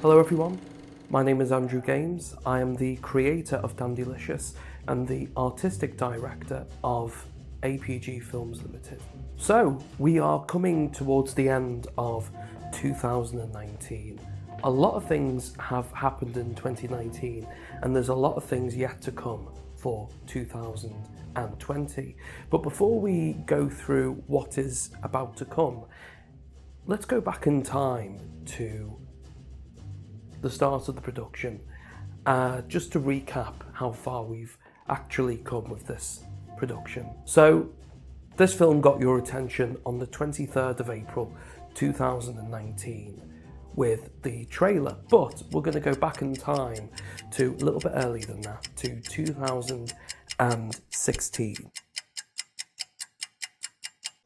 Hello everyone, my name is Andrew Games. I am the creator of Dandilicious and the artistic director of APG Films Limited. So, we are coming towards the end of 2019. A lot of things have happened in 2019 and there's a lot of things yet to come for 2020. But before we go through what is about to come, let's go back in time to the start of the production, just to recap how far we've actually come with this production. So, this film got your attention on the 23rd of April 2019 with the trailer, but we're going to go back in time to a little bit earlier than that, to 2016.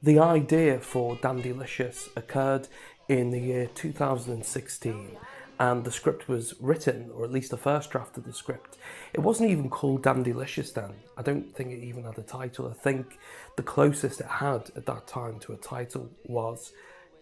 The idea for Dandilicious occurred in the year 2016, and the script was written, or at least the first draft of the script. It wasn't even called Dandilicious then. I don't think it even had a title. I think the closest it had at that time to a title was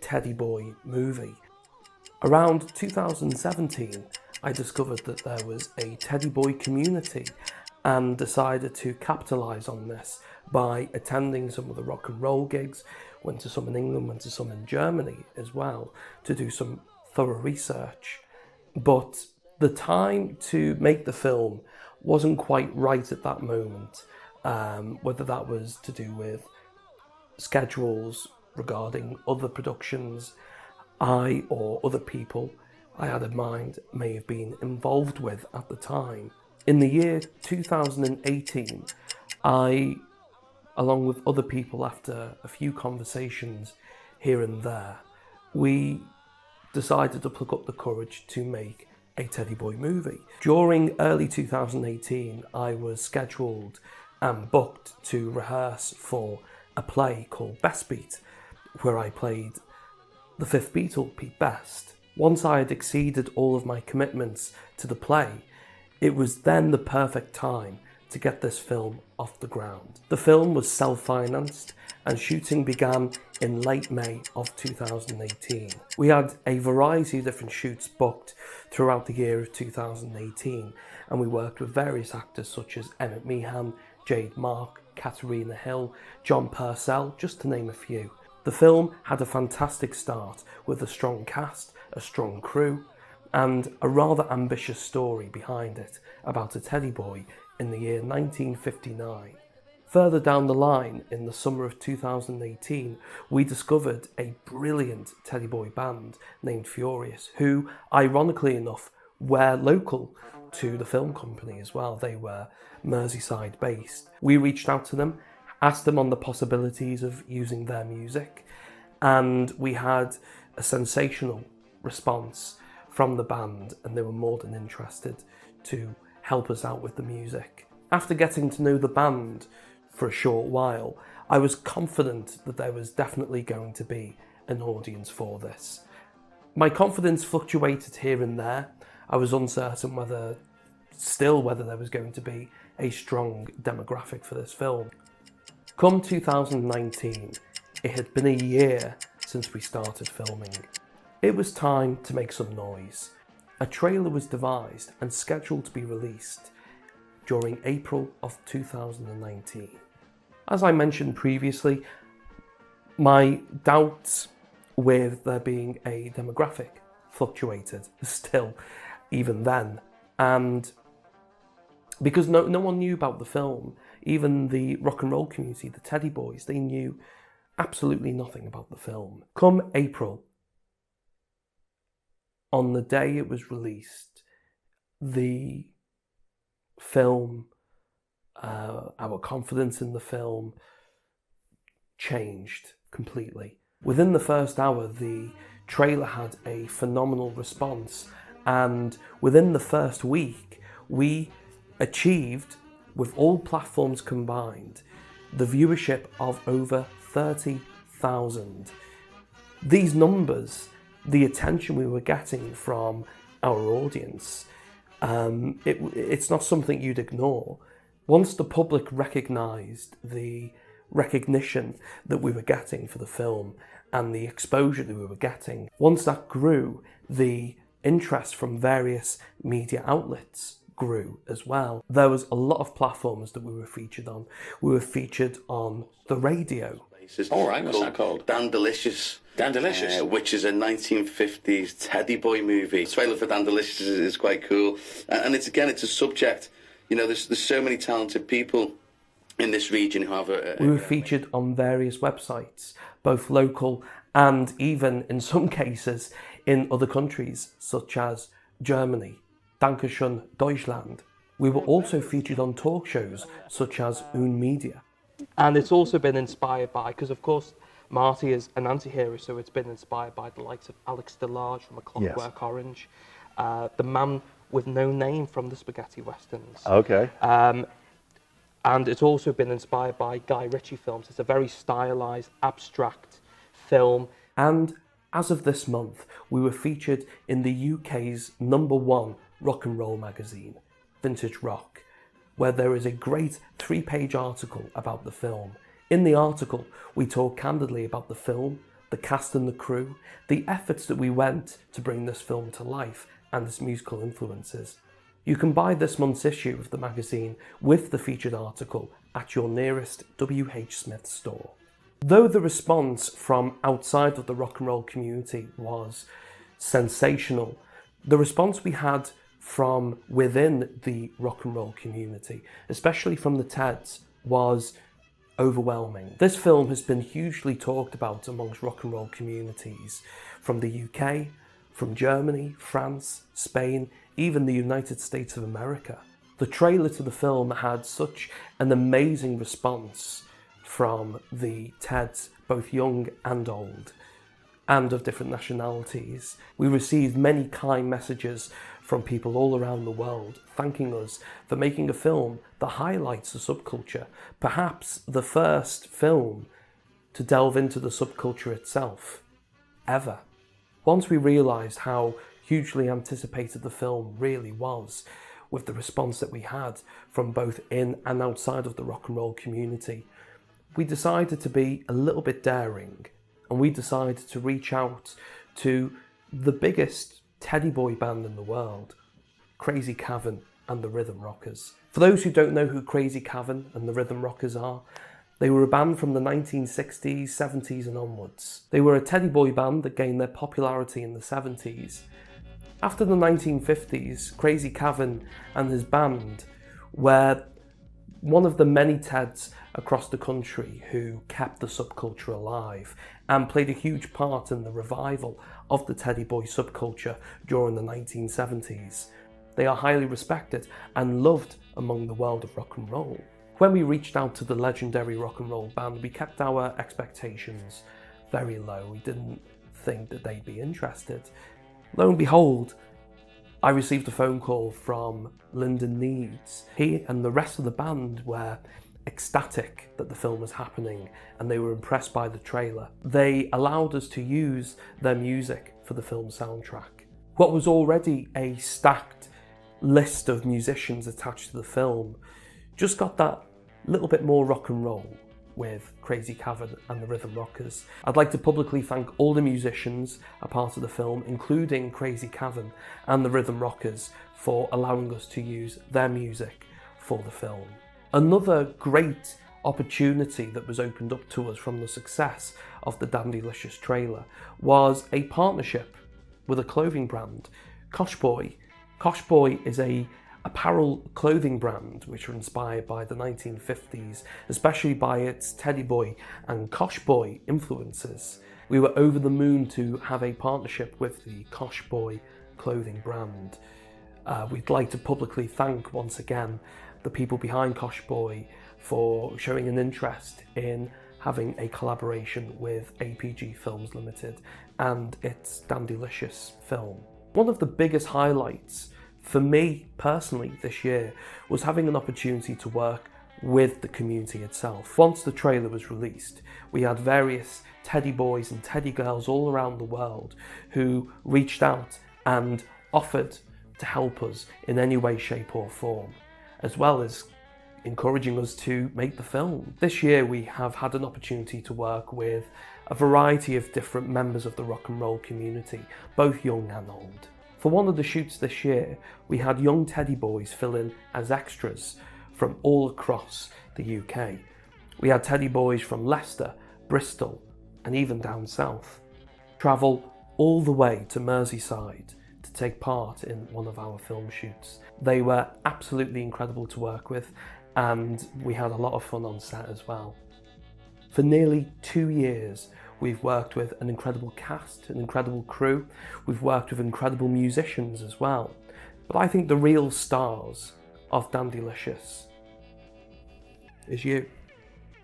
Teddy Boy Movie. Around 2017, I discovered that there was a Teddy Boy community and decided to capitalise on this by attending some of the rock and roll gigs, went to some in England, went to some in Germany as well, to do some thorough research. But the time to make the film wasn't quite right at that moment, whether that was to do with schedules regarding other productions I or other people I had in mind may have been involved with at the time. In the year 2018, I, along with other people after a few conversations here and there, we decided to pluck up the courage to make a Teddy Boy movie. During early 2018, I was scheduled and booked to rehearse for a play called Best Beat, where I played the fifth Beatle, Pete Best. Once I had exceeded all of my commitments to the play, it was then the perfect time to get this film off the ground. The film was self-financed and shooting began in late May of 2018. We had a variety of different shoots booked throughout the year of 2018, and we worked with various actors such as Emmett Meehan, Jade Mark, Katarina Hill, John Purcell, just to name a few. The film had a fantastic start with a strong cast, a strong crew, and a rather ambitious story behind it about a teddy boy in the year 1959. Further down the line, in the summer of 2018, we discovered a brilliant teddy boy band named Furious, who, ironically enough, were local to the film company as well. They were Merseyside based. We reached out to them, asked them on the possibilities of using their music, and we had a sensational response from the band, and they were more than interested to help us out with the music. After getting to know the band for a short while, I was confident that there was definitely going to be an audience for this. My confidence fluctuated here and there. I was uncertain whether there was going to be a strong demographic for this film. Come 2019, it had been a year since we started filming. It was time to make some noise. A trailer was devised and scheduled to be released during April of 2019. As I mentioned previously, my doubts with there being a demographic fluctuated still, even then. And because no one knew about the film, even the rock and roll community, the Teddy Boys, they knew absolutely nothing about the film. Come April, on the day it was released, the film, our confidence in the film changed completely. Within the first hour, the trailer had a phenomenal response, and within the first week, we achieved, with all platforms combined, the viewership of over 30,000. These numbers, the attention we were getting from our audience, it's not something you'd ignore. Once the public recognised the recognition that we were getting for the film and the exposure that we were getting, once that grew, the interest from various media outlets grew as well. There was a lot of platforms that we were featured on. We were featured on the radio. All right, what's that called? Dandilicious. Dandilicious? Which is a 1950s Teddy Boy movie. The trailer for Dandilicious is quite cool. And it's a subject, there's so many talented people in this region who have We were featured on various websites, both local and even, in some cases, in other countries, such as Germany, Dankeschön, Deutschland. We were also featured on talk shows, such as Un Media. And it's also been inspired by, because of course, Marty is an anti-hero, so it's been inspired by the likes of Alex DeLarge from A Clockwork Orange, the man with no name from the Spaghetti Westerns. Okay. And it's also been inspired by Guy Ritchie films. It's a very stylized, abstract film. And as of this month, we were featured in the UK's #1 rock and roll magazine, Vintage Rock, where there is a great 3-page article about the film. In the article, we talk candidly about the film, the cast and the crew, the efforts that we went to bring this film to life, and its musical influences. You can buy this month's issue of the magazine with the featured article at your nearest WH Smith store. Though the response from outside of the rock and roll community was sensational, the response we had from within the rock and roll community, especially from the Teds, was overwhelming. This film has been hugely talked about amongst rock and roll communities from the UK, from Germany, France, Spain, even the United States of America. The trailer to the film had such an amazing response from the Teds, both young and old, and of different nationalities. We received many kind messages from people all around the world thanking us for making a film that highlights the subculture, perhaps the first film to delve into the subculture itself, ever. Once we realised how hugely anticipated the film really was, with the response that we had from both in and outside of the rock and roll community, we decided to be a little bit daring, and we decided to reach out to the biggest Teddy Boy band in the world, Crazy Cavern and the Rhythm Rockers. For those who don't know who Crazy Cavern and the Rhythm Rockers are, they were a band from the 1960s, 70s and onwards. They were a Teddy Boy band that gained their popularity in the 70s. After the 1950s, Crazy Cavern and his band were one of the many Teds across the country who kept the subculture alive and played a huge part in the revival of the Teddy Boy subculture during the 1970s. They are highly respected and loved among the world of rock and roll. When we reached out to the legendary rock and roll band, we kept our expectations very low. We didn't think that they'd be interested. Lo and behold, I received a phone call from Lyndon Needs. He and the rest of the band were ecstatic that the film was happening and they were impressed by the trailer. They allowed us to use their music for the film soundtrack. What was already a stacked list of musicians attached to the film just got that little bit more rock and roll with Crazy Cavern and the Rhythm Rockers. I'd like to publicly thank all the musicians a part of the film, including Crazy Cavern and the Rhythm Rockers, for allowing us to use their music for the film. Another great opportunity that was opened up to us from the success of the Dandilicious trailer was a partnership with a clothing brand, Koshboy. Koshboy is a apparel clothing brand which are inspired by the 1950s, especially by its Teddy Boy and Koshboy influences. We were over the moon to have a partnership with the Koshboy clothing brand. We'd like to publicly thank once again the people behind Koshboy for showing an interest in having a collaboration with APG Films Limited and its Dandilicious film. One of the biggest highlights for me personally this year was having an opportunity to work with the community itself. Once the trailer was released, we had various Teddy Boys and Teddy Girls all around the world who reached out and offered to help us in any way, shape or form, as well as encouraging us to make the film. This year we have had an opportunity to work with a variety of different members of the rock and roll community, both young and old. For one of the shoots this year, we had young teddy boys fill in as extras from all across the UK. We had teddy boys from Leicester, Bristol, and even down south travel all the way to Merseyside to take part in one of our film shoots. They were absolutely incredible to work with, and we had a lot of fun on set as well. For nearly 2 years, we've worked with an incredible cast, an incredible crew. We've worked with incredible musicians as well. But I think the real stars of Dandilicious is you,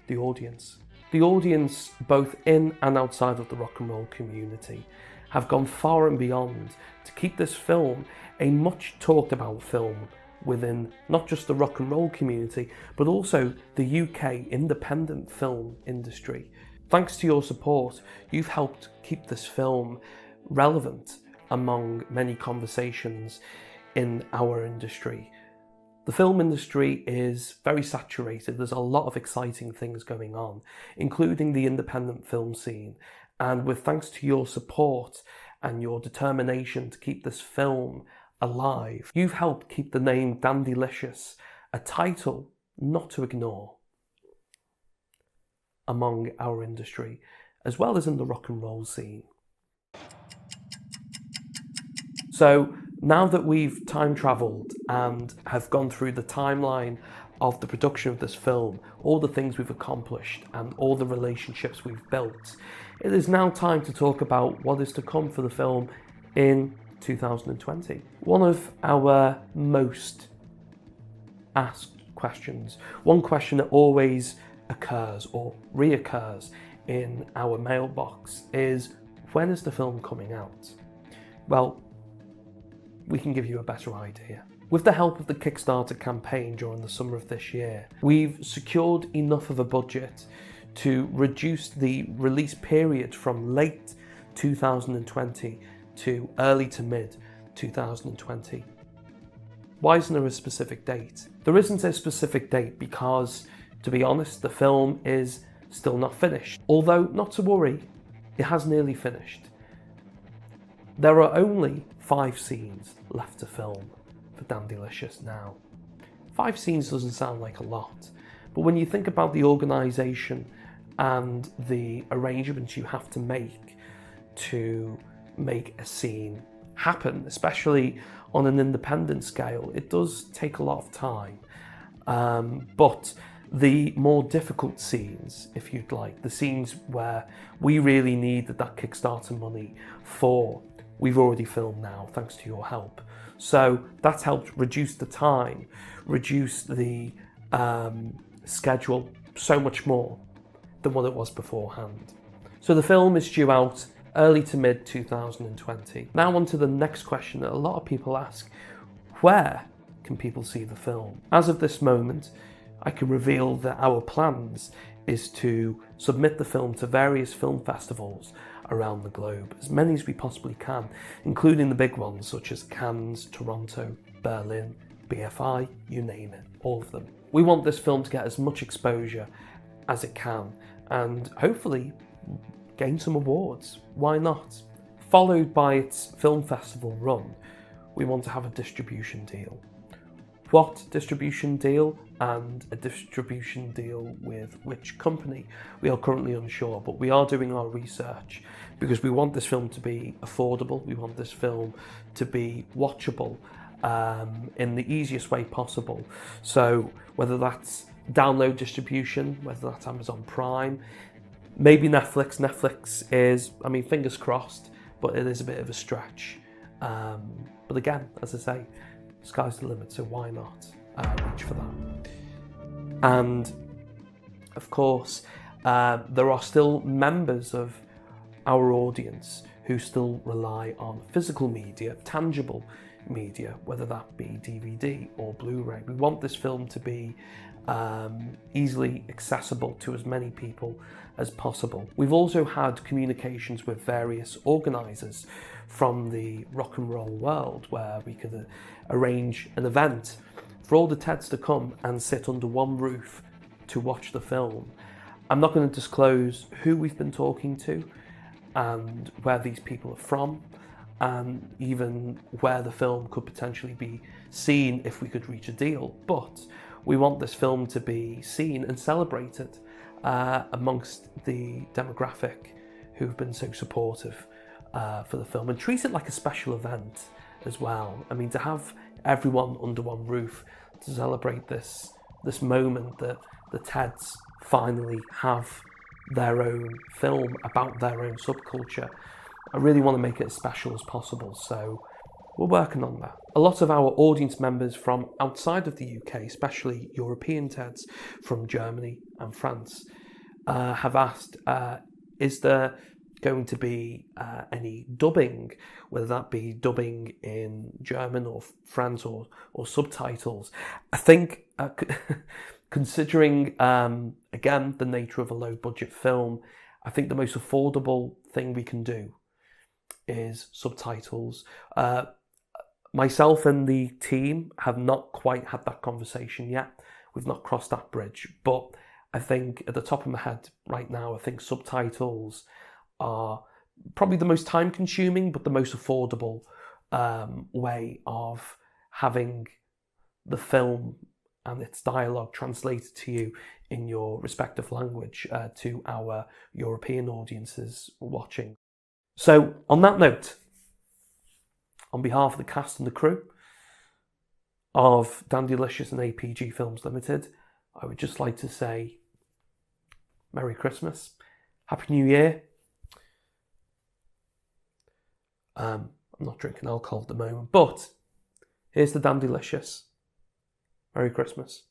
the audience. The audience, both in and outside of the rock and roll community, have gone far and beyond to keep this film a much talked about film within not just the rock and roll community, but also the UK independent film industry. Thanks to your support, you've helped keep this film relevant among many conversations in our industry. The film industry is very saturated. There's a lot of exciting things going on, including the independent film scene. And with thanks to your support and your determination to keep this film alive, you've helped keep the name Dandilicious a title not to ignore among our industry, as well as in the rock and roll scene. So now that we've time travelled and have gone through the timeline of the production of this film, all the things we've accomplished and all the relationships we've built, it is now time to talk about what is to come for the film in 2020. One of our most asked questions, one question that always occurs or reoccurs in our mailbox is, when is the film coming out? Well, we can give you a better idea. With the help of the Kickstarter campaign during the summer of this year, we've secured enough of a budget to reduce the release period from late 2020 to early to mid 2020. Why isn't there a specific date? There isn't a specific date because, to be honest, the film is still not finished. Although, not to worry, it has nearly finished. There are only 5 scenes left to film for Dandilicious now. 5 scenes doesn't sound like a lot, but when you think about the organisation and the arrangements you have to make a scene happen, especially on an independent scale, it does take a lot of time. But the more difficult scenes, if you'd like, the scenes where we really needed that Kickstarter money for, we've already filmed now, thanks to your help. So that's helped reduce the time, reduce the schedule so much more than what it was beforehand. So the film is due out early to mid 2020. Now on to the next question that a lot of people ask: where can people see the film? As of this moment, I can reveal that our plans is to submit the film to various film festivals around the globe, as many as we possibly can, including the big ones such as Cannes, Toronto, Berlin, BFI, you name it, all of them. We want this film to get as much exposure as it can and hopefully gain some awards. Why not? Followed by its film festival run, we want to have a distribution deal. What distribution deal and a distribution deal with which company, we are currently unsure, but we are doing our research because we want this film to be affordable, we want this film to be watchable in the easiest way possible. So whether that's download distribution, whether that's Amazon Prime, maybe Netflix. Netflix is, I mean, fingers crossed, but it is a bit of a stretch. But again, as I say, sky's the limit, so why not reach for that? And of course, there are still members of our audience who still rely on physical media, tangible media, whether that be DVD or Blu-ray. We want this film to be easily accessible to as many people as possible. We've also had communications with various organisers from the rock and roll world where we could arrange an event for all the Teds to come and sit under one roof to watch the film. I'm not going to disclose who we've been talking to and where these people are from, and even where the film could potentially be seen if we could reach a deal. But we want this film to be seen and celebrated amongst the demographic who've been so supportive for the film, and treat it like a special event as well. I mean, to have everyone under one roof to celebrate this moment that the Teds finally have their own film about their own subculture. I really want to make it as special as possible, so we're working on that. A lot of our audience members from outside of the UK, especially European Teds from Germany and France, have asked, is there going to be any dubbing, whether that be dubbing in German or French or subtitles? I think, considering, again, the nature of a low-budget film, I think the most affordable thing we can do is subtitles. Myself and the team have not quite had that conversation yet. We've not crossed that bridge, but I think at the top of my head right now, I think subtitles are probably the most time-consuming but the most affordable way of having the film and its dialogue translated to you in your respective language to our European audiences watching. So, on that note, on behalf of the cast and the crew of Dandilicious and APG Films Limited, I would just like to say Merry Christmas, Happy New Year. I'm not drinking alcohol at the moment, but here's the Dandilicious. Merry Christmas.